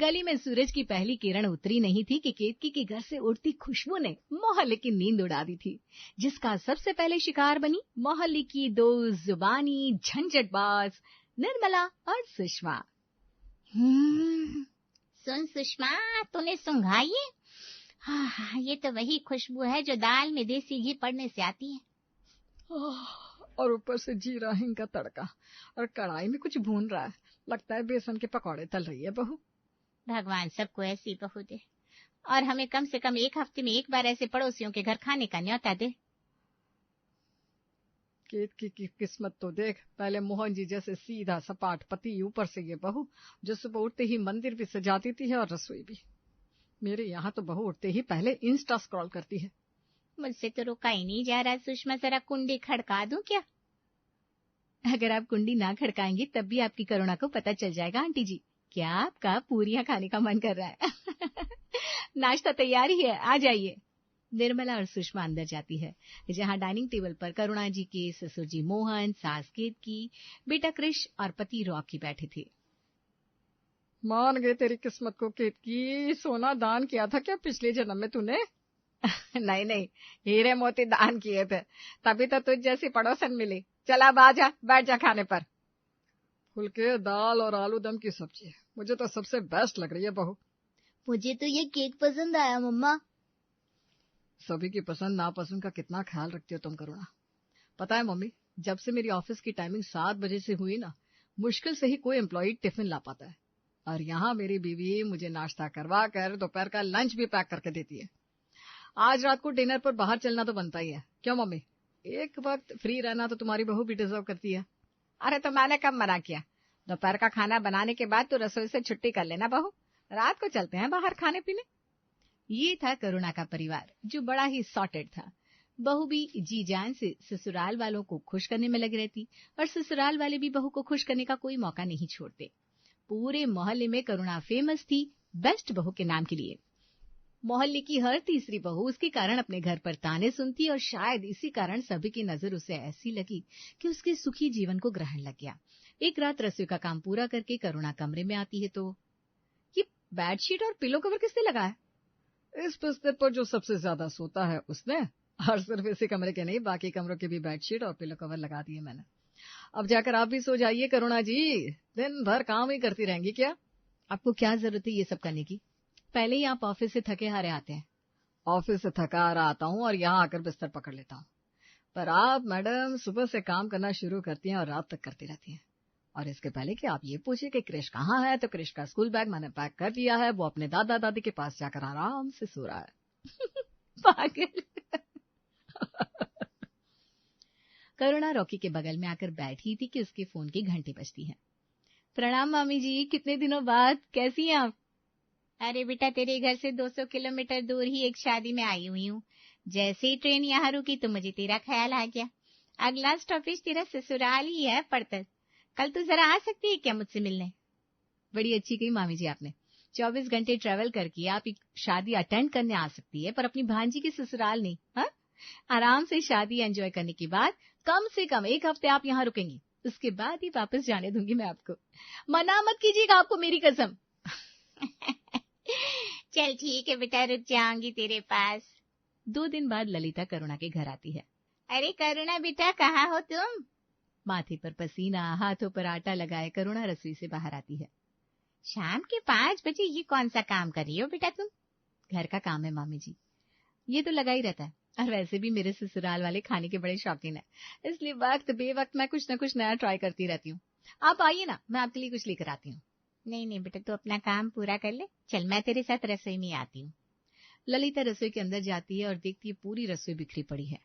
गली में सूरज की पहली किरण उतरी नहीं थी कि केतकी के घर से उड़ती खुशबू ने मोहल्ले की नींद उड़ा दी थी, जिसका सबसे पहले शिकार बनी मोहल्ले की दो जुबानी झंझटबाज निर्मला और सुषमा। सुन सुषमा, तूने सूंघाई है? हाँ, ये तो वही खुशबू है जो दाल में देसी घी पड़ने से आती है। और ऊपर से जीरा हिंग का तड़का, और कढ़ाई में कुछ भून रहा है। लगता है बेसन के पकौड़े तल रही है बहू। भगवान सबको ऐसी बहू दे, और हमें कम से कम एक हफ्ते में एक बार ऐसे पड़ोसियों के घर खाने का न्योता दे। केतकी की किस्मत तो देख, पहले मोहन जी जैसे सीधा सपाट पति, ऊपर से ये बहू जो सुबह उठते ही मंदिर भी सजाती थी और रसोई भी। मेरे यहाँ तो बहू उठते ही पहले इंस्टा स्क्रॉल करती है। मुझसे तो रुका ही नहीं जा रहा। सुषमा, जरा कुंडी खड़का दूं क्या? अगर आप कुंडी ना खड़काएंगी तब भी आपकी करुणा को पता चल जाएगा आंटी जी। क्या आपका पूरियां खाने का मन कर रहा है? नाश्ता तैयार ही है, आ जाइए। निर्मला और सुषमा अंदर जाती है, जहां डाइनिंग टेबल पर करुणा जी के ससुर जी मोहन, सास केतकी, बेटा कृष और पति रॉकी बैठे थे। मान गए तेरी किस्मत को केतकी। सोना दान किया था क्या पिछले जन्म में तूने? नहीं, हीरे मोती दान किए थे, तभी तो तुझ जैसी पड़ोसन मिली। चला अब आ जा, बैठ जा खाने पर। फुलके, दाल और आलू दम की सब्जी मुझे तो सबसे बेस्ट लग रही है बहू। मुझे तो ये केक पसंद आया मम्मा। सभी की पसंद नापसंद का कितना ख्याल रखती हो तुम करुणा। पता है मम्मी, जब से मेरी ऑफिस की टाइमिंग 7 बजे से हुई ना, मुश्किल से ही कोई एम्प्लॉई टिफिन ला पाता है। और यहाँ मेरी बीवी मुझे नाश्ता करवा कर दोपहर का लंच भी पैक करके देती है। आज रात को डिनर पर बाहर चलना तो बनता ही है। क्यों मम्मी, एक वक्त फ्री रहना तो तुम्हारी बहू भी डिजर्व करती है। अरे तो मैंने कब मना किया? दोपहर का खाना बनाने के बाद तो रसोई से छुट्टी कर लेना बहू, रात को चलते हैं बाहर खाने पीने। ये था करुणा का परिवार, जो बड़ा ही सॉर्टेड था। बहू भी जी जान से ससुराल वालों को खुश करने में लगी रहती, और ससुराल वाले भी बहू को खुश करने का कोई मौका नहीं छोड़ते। पूरे मोहल्ले में करुणा फेमस थी बेस्ट बहू के नाम के लिए। मोहल्ले की हर तीसरी बहू उसके कारण अपने घर पर ताने सुनती, और शायद इसी कारण सभी की नजर उसे ऐसी लगी कि उसके सुखी जीवन को ग्रहण लग गया। एक रात रसोई का काम पूरा करके करुणा कमरे में आती है तो ये बेडशीट और पिलो कवर किसने लगाया? इस बिस्तर पर जो सबसे ज्यादा सोता है उसने, और सिर्फ इसी कमरे के नहीं बाकी कमरों के भी बेडशीट और पिलो कवर लगा दिए मैंने। अब जाकर आप भी सो जाइए करुणा जी, दिन भर काम ही करती रहेंगी क्या? आपको क्या जरूरत है ये सब करने की? पहले ही आप ऑफिस से थके हारे आते हैं। ऑफिस से थका हारा आता हूँ और यहाँ आकर बिस्तर पकड़ लेता हूँ, पर आप मैडम सुबह से काम करना शुरू करती हैं और रात तक करती रहती हैं। और इसके पहले कि आप ये पूछिए कि क्रिश कहाँ है, तो क्रिश का स्कूल बैग मैंने पैक कर दिया है, वो अपने दादा दादी के पास जाकर आराम से सो रहा है। पागल। करुणा रॉकी के बगल में आकर बैठी थी कि उसके फोन की घंटी बजती है। प्रणाम मामी जी, कितने दिनों बाद, कैसी हैं आप? अरे बेटा, तेरे घर से 200 किलोमीटर दूर ही एक शादी में आई हुई हूँ। जैसे ही ट्रेन यहाँ रुकी तो मुझे तेरा ख्याल आ गया। अगला स्टॉपेज तेरा ससुराल ही है पड़तल। कल तू जरा आ सकती है क्या मुझसे मिलने? बड़ी अच्छी कही मामी जी आपने। 24 घंटे ट्रेवल करके आप एक शादी अटेंड करने आ सकती है, पर अपनी भांजी के ससुराल नहीं। हाँ, आराम से शादी एंजॉय करने के बाद कम से कम 1 हफ्ते आप यहाँ रुकेंगी, उसके बाद ही वापस जाने दूंगी मैं आपको। मना मत कीजिएगा, आपको मेरी कसम। चल ठीक है बेटा, रुक जाऊंगी तेरे पास। 2 दिन बाद ललिता करुणा के घर आती है। अरे करुणा बेटा, कहाँ हो तुम? माथे पर पसीना, हाथों पर आटा लगाए करुणा रसोई से बाहर आती है। शाम के 5 बजे ये कौन सा काम कर रही हो बेटा तुम? घर का काम है मामी जी, ये तो लगा ही रहता है। और वैसे भी मेरे ससुराल वाले खाने के बड़े शौकीन है, इसलिए वक्त बेवक्त मैं कुछ न कुछ नया ट्राई करती रहती हूँ। आप आइए ना, मैं आपके लिए कुछ लेकर आती हूँ। नहीं बेटा, तू अपना काम पूरा कर ले, चल मैं तेरे साथ रसोई में आती हूँ। ललिता रसोई के अंदर जाती है और देखती है पूरी रसोई बिखरी पड़ी है।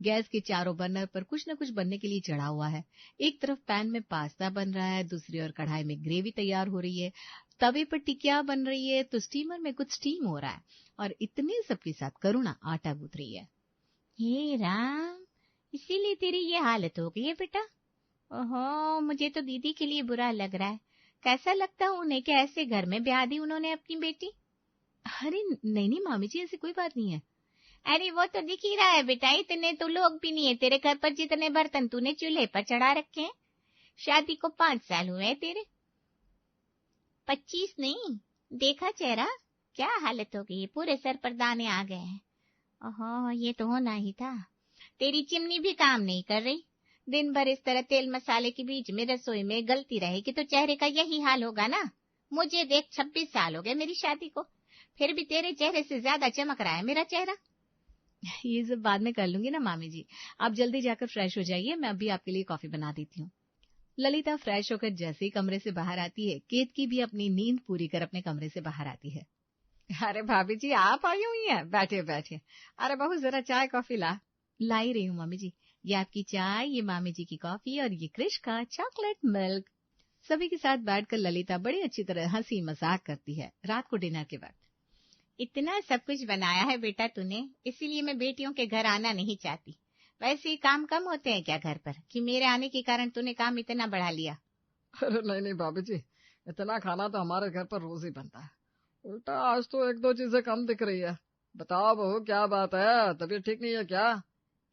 गैस के चारों बर्नर पर कुछ न कुछ बनने के लिए चढ़ा हुआ है। एक तरफ पैन में पास्ता बन रहा है, दूसरी ओर कढ़ाई में ग्रेवी तैयार हो रही है, तवे पर टिकिया बन रही है, तो स्टीमर में कुछ स्टीम हो रहा है, और इतने सबके साथ करुणा आटा गूंथ रही है। हे राम, इसीलिए तेरी ये हालत हो गई है बेटा। ओहो, मुझे तो दीदी के लिए बुरा लग रहा है। कैसा लगता है उन्हें कि ऐसे घर में ब्याह दी उन्होंने अपनी बेटी? अरे नहीं मामी जी, ऐसी कोई बात नहीं है। अरे वो तो दिख ही रहा है बेटा, इतने तो लोग भी नहीं है तेरे घर पर जितने बर्तन तूने चूल्हे पर चढ़ा रखे हैं। शादी को 5 साल हुए हैं तेरे। 25 नहीं, देखा चेहरा, क्या हालत हो गई, पूरे सर पर दाने आ गए हैं। ओहो, ये तो होना ही था। तेरी चिमनी भी काम नहीं कर रही। दिन भर इस तरह तेल मसाले के बीच में रसोई में गलती रहेगी तो चेहरे का यही हाल होगा ना। मुझे देख 26 साल हो गए मेरी शादी को, फिर भी तेरे चेहरे से ज्यादा चमक रहा है मेरा चेहरा। ये सब बाद में कर लूंगी ना मामी जी, आप जल्दी जाकर फ्रेश हो जाइए, मैं अभी आपके लिए कॉफी बना देती हूँ। ललिता फ्रेश होकर जैसे ही कमरे से बाहर आती है, केतकी भी अपनी नींद पूरी कर अपने कमरे से बाहर आती है। अरे भाभी जी, आप आई हुई हैं, बैठिए बैठिए। अरे बहू, जरा चाय कॉफी लाई रही हूँ मामी जी। ये आपकी चाय, ये मामी जी की कॉफी और ये क्रिश का चॉकलेट मिल्क। सभी के साथ बैठकर ललिता बड़ी अच्छी तरह हंसी मजाक करती है। रात को डिनर के वक्त, इतना सब कुछ बनाया है बेटा तूने, इसीलिए मैं बेटियों के घर आना नहीं चाहती। वैसे ही काम कम होते हैं क्या घर पर, कि मेरे आने के कारण तूने काम इतना बढ़ा लिया? अरे नहीं नहीं भाभी जी, इतना खाना तो हमारे घर पर रोज ही बनता है। उल्टा आज तो एक दो चीजें कम दिख रही है। बताओ बहू, क्या बात है, तबीयत ठीक नहीं है क्या?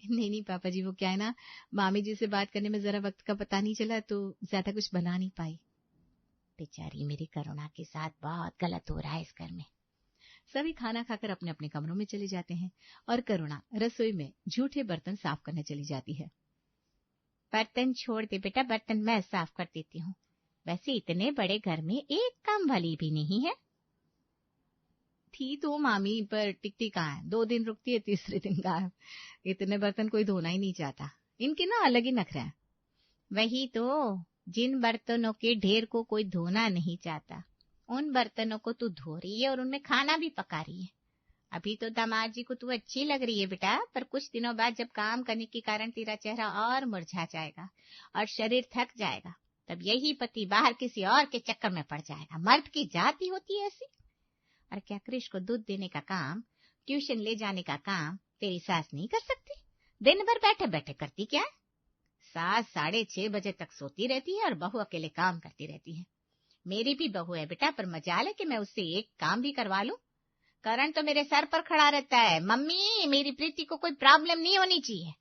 नहीं नहीं पापा जी, वो क्या है ना, मामी जी से बात करने में जरा वक्त का पता नहीं चला तो ज्यादा कुछ बना नहीं पाई। बेचारी मेरी करुणा के साथ बहुत गलत हो रहा है इस घर में। सभी खाना खाकर अपने अपने कमरों में चले जाते हैं और करुणा रसोई में झूठे बर्तन साफ करने चली जाती है। बर्तन छोड़ दे बेटा, बर्तन मैं साफ कर देती हूँ। वैसे इतने बड़े घर में एक काम वाली भी नहीं है। थी तो मामी, पर टिकती कहाँ है, 2 दिन रुकती है, तीसरे दिन गायब। इतने बर्तन कोई धोना ही नहीं चाहता, इनके ना अलग ही नखरे हैं। वही तो, जिन बर्तनों के ढेर को कोई धोना नहीं चाहता, उन बर्तनों को तू धो रही है और उनमें खाना भी पका रही है। अभी तो दामाद जी को तू अच्छी लग रही है बेटा, पर कुछ दिनों बाद जब काम करने के कारण तेरा चेहरा और मुरझा जाएगा और शरीर थक जाएगा, तब यही पति बाहर किसी और के चक्कर में पड़ जाएगा। मर्द की जाति होती है ऐसी। और क्या क्रिश को दूध देने का काम, ट्यूशन ले जाने का काम तेरी सास नहीं कर सकती? दिन भर बैठे बैठे करती क्या है? सास 6:30 बजे तक सोती रहती है और बहू अकेले काम करती रहती है। मेरी भी बहू है बेटा, पर मजाल है कि मैं उससे एक काम भी करवा लूं। करण तो मेरे सर पर खड़ा रहता है, मम्मी मेरी प्रीति को कोई प्रॉब्लम नहीं होनी चाहिए।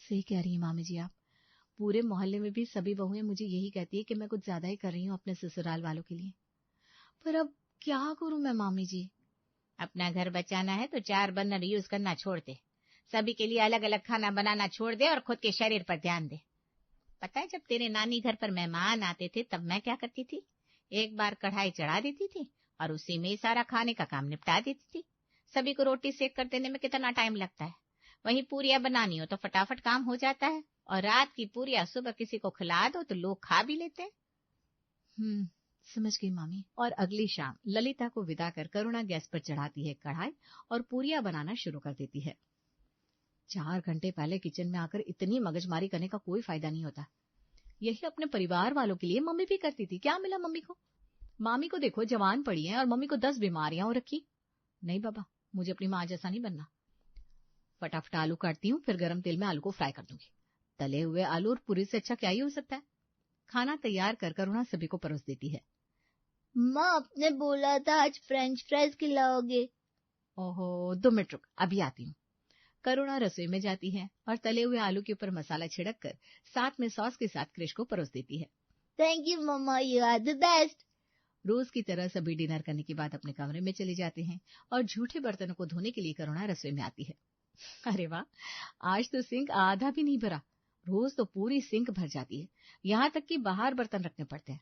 सही कह रही है मामी जी आप। पूरे मोहल्ले में भी सभी बहुएं मुझे यही कहती है कि मैं कुछ ज्यादा ही कर रही हूँ अपने ससुराल वालों के लिए। पर अब क्या करूं मैं मामी जी? अपना घर बचाना है तो 4 बर्नर यूज करना छोड़ दे, सभी के लिए अलग अलग खाना बनाना छोड़ दे और खुद के शरीर पर ध्यान दे। पता है, जब तेरे नानी घर पर मेहमान आते थे तब मैं क्या करती थी? एक बार कढ़ाई चढ़ा देती थी और उसी में सारा खाने का काम निपटा देती थी। सभी को रोटी सेक कर देने में कितना टाइम लगता है, वहीं पूरियां बनानी हो तो फटाफट काम हो जाता है, और रात की पूरियां सुबह किसी को खिला दो तो लोग खा भी लेते हैं। समझ गई मामी। और अगली शाम ललिता को विदा कर करुणा गैस पर चढ़ाती है कढ़ाई और पूरियां बनाना शुरू कर देती है। 4 घंटे पहले किचन में आकर इतनी मगजमारी करने का कोई फायदा नहीं होता। यही अपने परिवार वालों के लिए मम्मी भी करती थी। क्या मिला मम्मी को? मामी को देखो जवान पड़ी है और मम्मी को 10 बीमारियां हो रखी। नहीं बाबा, मुझे अपनी माँ जैसा नहीं बनना। फटाफट आलू काटती हूँ, फिर गरम तेल में आलू को फ्राई कर दूंगी। तले हुए आलू और पूरी से अच्छा क्या ही हो सकता है। खाना तैयार कर करुणा सभी को परोस देती है। माँ, आपने बोला था आज फ्रेंच फ्राइज खिलाओगे। ओहो, 2 मिनट रुक, अभी आती हूँ। करुणा रसोई में जाती है और तले हुए आलू के ऊपर मसाला छिड़क कर साथ में सॉस के साथ क्रिश को परोस देती है। Thank you mamma, you are the best. रोज की तरह सभी डिनर करने के बाद अपने कमरे में चले जाते हैं और झूठे बर्तनों को धोने के लिए करुणा रसोई में आती है। अरे वाह, आज तो सिंक आधा भी नहीं भरा। रोज तो पूरी सिंक भर जाती है, यहाँ तक कि बाहर बर्तन रखने पड़ते हैं।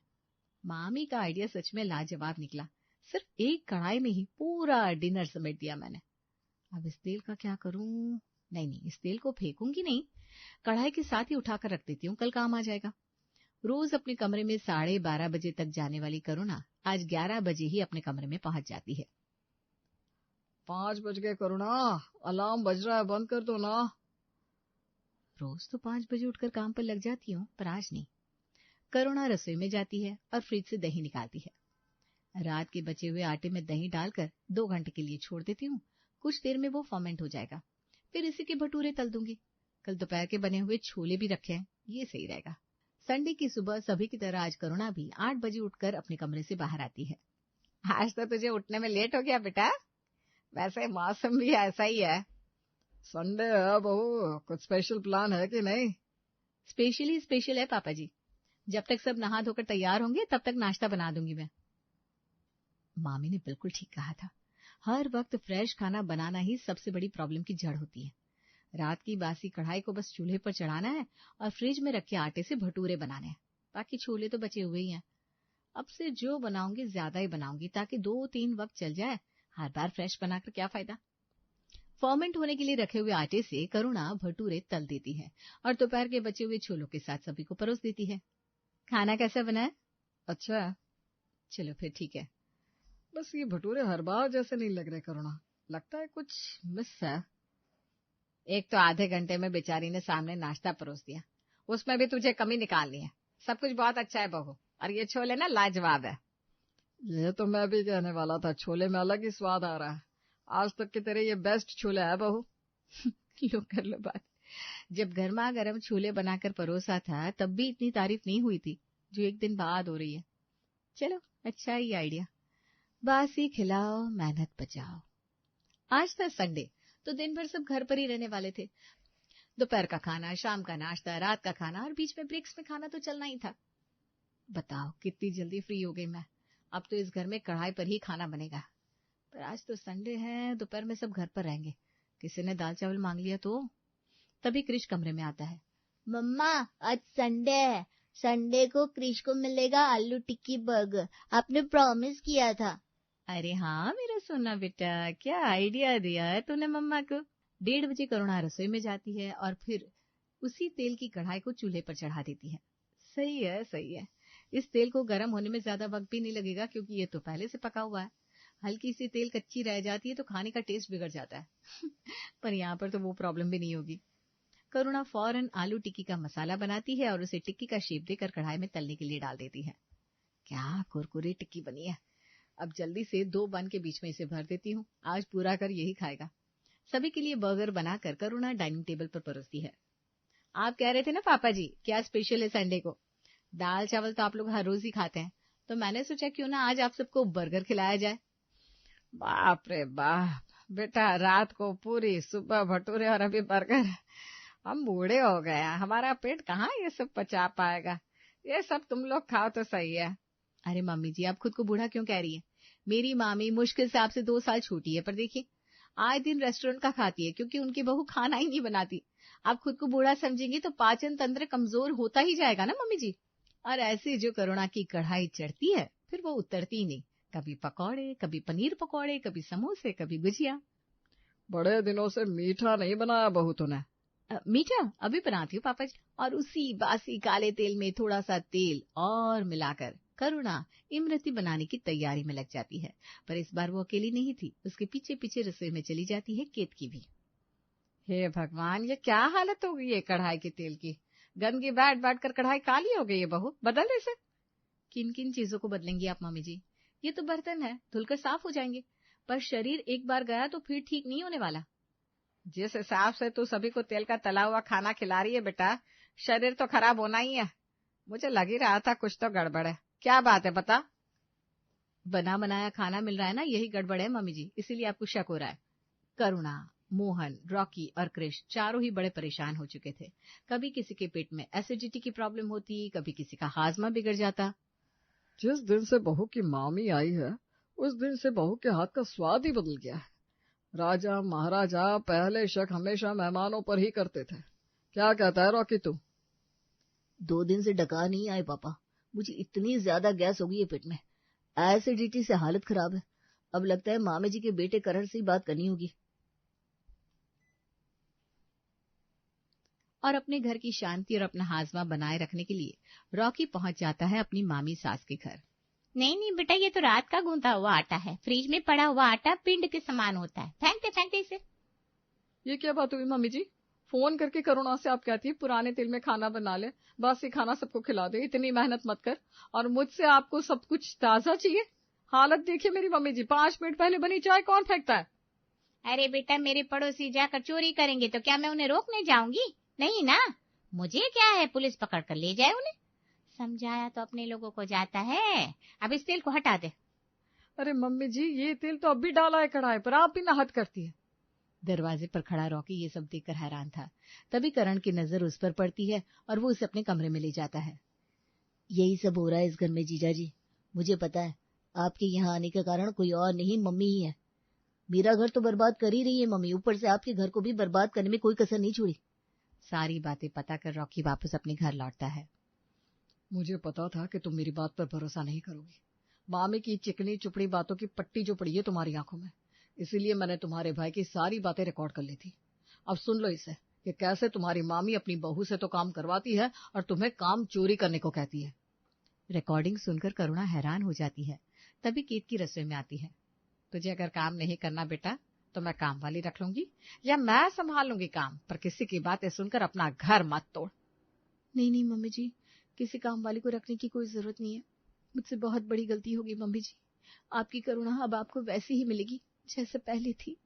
मामी का आइडिया सच में लाजवाब निकला। सिर्फ एक कढ़ाई में ही पूरा डिनर समेट दिया मैंने। अब इस तेल का क्या करूं? नहीं, इस तेल को फेंकूंगी नहीं, कढ़ाई के साथ ही उठाकर रख देती हूँ, कल काम आ जाएगा। रोज अपने कमरे में 12:30 बजे तक जाने वाली करुणा आज 11 बजे ही अपने कमरे में पहुंच जाती है। 5 बज गए करुणा, अलार्म बज रहा है, बंद कर दो ना। रोज तो 5 बजे उठकर काम पर लग जाती हूँ, पर आज नहीं। करुणा रसोई में जाती है और फ्रिज से दही निकालती है। रात के बचे हुए आटे में दही डालकर 2 घंटे के लिए छोड़ देती हूँ। कुछ देर में वो फर्मेंट हो जाएगा, फिर इसी के भटूरे तल दूंगी। कल दोपहर के बने हुए छोले भी रखे हैं, ये सही रहेगा। संडे की सुबह सभी की तरह आज करुणा भी 8 बजे उठकर अपने कमरे से बाहर आती है। आज तो तुझे उठने में लेट हो गया बेटा, वैसे मौसम भी ऐसा ही है। संडे है बहू, कुछ स्पेशल प्लान है कि नहीं? स्पेशल है पापा जी। जब तक सब नहा धोकर तैयार होंगे तब तक नाश्ता बना दूंगी मैं। मामी ने बिल्कुल ठीक कहा था। हर वक्त फ्रेश खाना बनाना ही सबसे बड़ी प्रॉब्लम की जड़ होती है। रात की बासी कढ़ाई को बस चूल्हे पर चढ़ाना है और फ्रिज में रखे आटे से भटूरे बनाने हैं। बाकी छोले तो बचे हुए ही हैं। अब से जो बनाऊंगी ज्यादा ही बनाऊंगी ताकि 2-3 वक्त चल जाए। हर बार फ्रेश बनाकर क्या फायदा। फर्मेंट होने के लिए रखे हुए आटे से करुणा भटूरे तल देती है और दोपहर के बचे हुए छोलों के साथ सभी को परोस देती है। खाना कैसा बना है? अच्छा है। चलो फिर ठीक है। बस ये भटूरे हर बार जैसे नहीं लग रहे करुणा, लगता है कुछ मिस है। एक तो आधे घंटे में बेचारी ने सामने नाश्ता परोस दिया, उसमें भी तुझे कमी निकालनी है। सब कुछ बहुत अच्छा है बहू, और ये छोले ना लाजवाब है। ये तो मैं भी कहने वाला था, छोले में अलग ही स्वाद आ रहा है। आज तक के तेरे ये बेस्ट छोले है बहू। लो कर लो बात। जब गर्मा गर्म छोले बनाकर परोसा था तब भी इतनी तारीफ नहीं हुई थी जो एक दिन बाद हो रही है। चलो अच्छा ही आइडिया। बासी खिलाओ मेहनत बचाओ। आज था संडे तो दिन भर सब घर पर ही रहने वाले थे। दोपहर का खाना, शाम का नाश्ता, रात का खाना और बीच में ब्रेक्स में खाना तो चलना ही था। बताओ कितनी जल्दी फ्री हो गई मैं। अब तो इस घर में कढ़ाई पर ही खाना बनेगा। पर आज तो संडे है, दोपहर में सब घर पर रहेंगे। किसी ने दाल चावल मांग लिया तो। तभी क्रिश कमरे में आता है। मम्मा आज संडे है, संडे को क्रिश को मिलेगा आलू टिक्की बर्गर, आपने प्रॉमिस किया था। अरे हाँ मेरा सोना बेटा, क्या आइडिया दिया है तूने मम्मा को। 1:30 बजे करुणा रसोई में जाती है और फिर उसी तेल की कढ़ाई को चूल्हे पर चढ़ा देती है। सही है सही है। इस तेल को गर्म होने में ज्यादा वक्त भी नहीं लगेगा क्योंकि ये तो पहले से पका हुआ है। हल्की सी तेल कच्ची रह जाती है तो खाने का टेस्ट बिगड़ जाता है। पर यहाँ पर तो वो प्रॉब्लम भी नहीं होगी। करुणा फौरन आलू टिक्की का मसाला बनाती है और उसे टिक्की का शेप देकर कढ़ाई में तलने के लिए डाल देती है। क्या कुरकुरी टिक्की बनी है। अब जल्दी से 2 बन के बीच में इसे भर देती हूँ। आज पूरा कर यही खाएगा। सभी के लिए बर्गर बनाकर करुणा डाइनिंग टेबल पर परोसती है। आप कह रहे थे ना पापा जी क्या स्पेशल है संडे को। दाल चावल तो आप लोग हर रोज ही खाते हैं, तो मैंने सोचा क्यों ना आज आप सबको बर्गर खिलाया जाए। बाप रे बाप बेटा, रात को पूरी, सुबह भटूरे और अभी बर्गर। हम बूढ़े हो गए हैं, हमारा पेट कहाँ ये सब पचा पाएगा। ये सब तुम लोग खाओ तो सही है। अरे मम्मी जी आप खुद को बूढ़ा क्यों कह रही है। मेरी मामी मुश्किल से आपसे 2 साल छोटी है, पर देखिए आए दिन रेस्टोरेंट का खाती है क्योंकि उनकी बहू खाना ही नहीं बनाती। आप खुद को बूढ़ा समझेंगी तो पाचन तंत्र कमजोर होता ही जाएगा ना मम्मी जी। और ऐसे जो करुणा की कढ़ाई चढ़ती है फिर वो उतरती ही नहीं। कभी पकौड़े, कभी पनीर पकौड़े, कभी समोसे, कभी गुजिया। बड़े दिनों से मीठा नहीं बनाया बहू तूने। मीठा अभी बनाती हूँ पापा जी। और उसी बासी काले तेल में थोड़ा सा तेल और मिलाकर करुणा इमरती बनाने की तैयारी में लग जाती है। पर इस बार वो अकेली नहीं थी, उसके पीछे पीछे रसोई में चली जाती है केतकी भी। हे भगवान, ये क्या हालत हो गई है कढ़ाई के तेल की। गंदगी बैठ बैठ कर कढ़ाई काली हो गई है बहू, बदल इसे। किन किन चीजों को बदलेंगी आप मम्मी जी। ये तो बर्तन है, धुलकर साफ हो जाएंगे, पर शरीर एक बार गया तो फिर ठीक नहीं होने वाला। जिस हिसाब से तू सभी को तेल का तला हुआ खाना खिला रही है बेटा, शरीर तो खराब होना ही है। मुझे लग ही रहा था कुछ तो गड़बड़ है। क्या बात है बता। बना बनाया खाना मिल रहा है ना, यही गड़बड़ है मम्मी जी, इसीलिए आपको शक हो रहा है। करुणा, मोहन, रॉकी और क्रिश चारों ही बड़े परेशान हो चुके थे। कभी किसी के पेट में एसिडिटी की प्रॉब्लम होती, कभी किसी का हाजमा बिगड़ जाता। जिस दिन से बहू की मामी आई है उस दिन से बहू के हाथ का स्वाद ही बदल गया है। राजा महाराजा पहले शक हमेशा मेहमानों पर ही करते थे। क्या कहता है रॉकी तू। 2 दिन से डकार नहीं आए पापा, मुझे इतनी ज्यादा गैस हो गई है पेट में, एसिडिटी से हालत खराब है। अब लगता है मामी जी के बेटे करण से ही बात करनी होगी। और अपने घर की शांति और अपना हाजमा बनाए रखने के लिए रॉकी पहुंच जाता है अपनी मामी सास के घर। नहीं नहीं बेटा, ये तो रात का गूंथा हुआ आटा है। फ्रिज में पड़ा हुआ आटा पिंड के समान होता है, फेंक दे इसे। ये क्या बात हुई मम्मी जी। फोन करके करुणा से आप कहती है पुराने तेल में खाना बना ले, बासी खाना सबको खिला दे, इतनी मेहनत मत कर, और मुझसे आपको सब कुछ ताजा चाहिए। हालत देखिए मेरी मम्मी जी, 5 मिनट पहले बनी चाय कौन फेंकता है। अरे बेटा, मेरे पड़ोसी जाकर चोरी करेंगे तो क्या मैं उन्हें रोकने जाऊंगी? नहीं ना, मुझे क्या है, पुलिस पकड़ कर ले जाए उन्हें। समझाया तो अपने लोगों को जाता है। अब इस तेल को हटा दे। अरे मम्मी जी, ये तेल तो अब भी डाला है कढ़ाई पर, आप भी ना हद करती है। दरवाजे पर खड़ा रॉकी ये सब देखकर हैरान था। तभी करण की नजर उस पर पड़ती है और वो उसे अपने कमरे में ले जाता है। यही सब हो रहा है इस घर में जीजा जी, मुझे पता है। आपके यहाँ आने का कारण कोई और नहीं, मम्मी ही है। मेरा घर तो बर्बाद कर ही रही है मम्मी, ऊपर से आपके घर को भी बर्बाद करने में कोई कसर नहीं छोड़ी। सारी बातें पता कर रॉकी वापस अपने घर लौटता है। मुझे पता था कि तुम मेरी बात पर भरोसा नहीं करोगी। मामी की चिकनी चुपड़ी बातों की पट्टी जो पड़ी है तुम्हारी आंखों में, इसीलिए मैंने तुम्हारे भाई की सारी बातें रिकॉर्ड कर ली थी। अब सुन लो इसे कि कैसे तुम्हारी मामी अपनी बहू से तो काम करवाती है और तुम्हें काम चोरी करने को कहती है। रिकॉर्डिंग सुनकर करुणा हैरान हो जाती है। तभी कीत की रसोई में आती है। तुझे अगर काम नहीं करना बेटा तो मैं काम वाली रख लूंगी या मैं संभाल लूंगी काम, पर किसी की बातें सुनकर अपना घर मत तोड़। नहीं नहीं मम्मी जी, किसी काम वाली को रखने की कोई जरूरत नहीं है। मुझसे बहुत बड़ी गलती होगी मम्मी जी। आपकी करुणा अब आपको वैसी ही मिलेगी जैसे पहले थी।